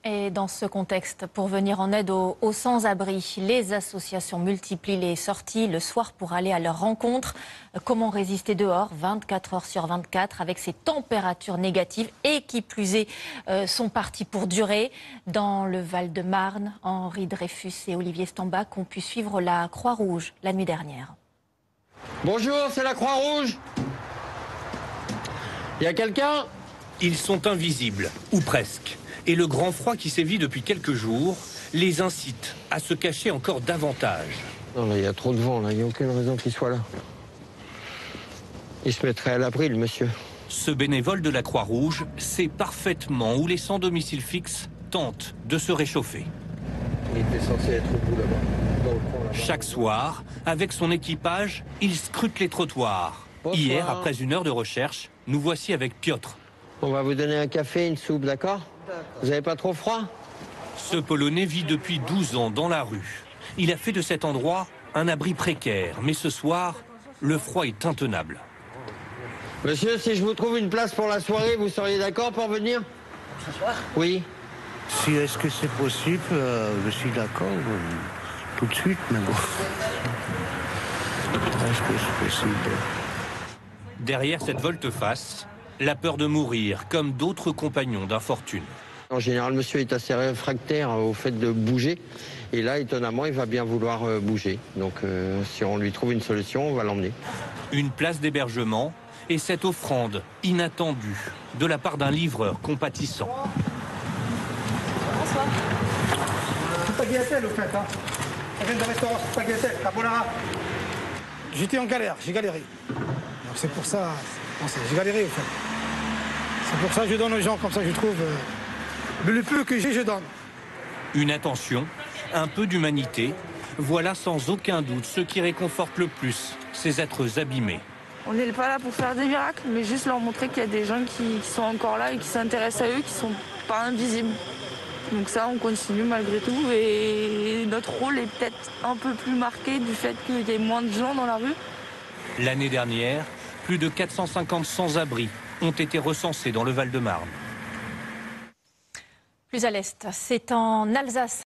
Et dans ce contexte, pour venir en aide aux sans-abri, les associations multiplient les sorties le soir pour aller à leur rencontre. Comment résister dehors 24 heures sur 24 avec ces températures négatives et qui plus est sont parties pour durer. Dans le Val-de-Marne, Henri Dreyfus et Olivier Stambach ont pu suivre la Croix-Rouge la nuit dernière. Bonjour, c'est la Croix-Rouge. Il y a quelqu'un? Ils sont invisibles, ou presque. Et le grand froid qui sévit depuis quelques jours les incite à se cacher encore davantage. Non, là, il y a trop de vent, là. Il n'y a aucune raison qu'il soit là. Il se mettrait à l'abri, le monsieur. Ce bénévole de la Croix-Rouge sait parfaitement où les sans-domicile fixe tentent de se réchauffer. Il était censé être au bout là-bas, dans le coin là-bas. Chaque soir, avec son équipage, il scrute les trottoirs. Bonsoir. Hier, après une heure de recherche, nous voici avec Piotr. On va vous donner un café, une soupe, d'accord? Vous n'avez pas trop froid? Ce Polonais vit depuis 12 ans dans la rue. Il a fait de cet endroit un abri précaire. Mais ce soir, le froid est intenable. Monsieur, si je vous trouve une place pour la soirée, vous seriez d'accord pour venir? Ce soir? Oui. Si est-ce que c'est possible, je suis d'accord tout de suite, mais bon. Est-ce que c'est possible? Derrière cette volte-face, la peur de mourir, comme d'autres compagnons d'infortune. En général, monsieur est assez réfractaire au fait de bouger. Et là, étonnamment, il va bien vouloir bouger. Donc, si on lui trouve une solution, on va l'emmener. Une place d'hébergement et cette offrande inattendue de la part d'un livreur compatissant. Bonsoir. Tagliatelle, au fait. Ça vient de restaurant Tagliatelle, Carbonara. J'étais en galère, j'ai galéré. Donc c'est pour ça, j'ai galéré, au fait. C'est pour ça que je donne aux gens, comme ça je trouve. Le peu que j'ai, je donne. Une attention, un peu d'humanité, voilà sans aucun doute ce qui réconforte le plus ces êtres abîmés. On n'est pas là pour faire des miracles, mais juste leur montrer qu'il y a des gens qui sont encore là et qui s'intéressent à eux, qui sont pas invisibles. Donc ça, on continue malgré tout. Et notre rôle est peut-être un peu plus marqué du fait qu'il y ait moins de gens dans la rue. L'année dernière, plus de 450 sans-abri ont été recensés dans le Val-de-Marne. Plus à l'est, c'est en Alsace.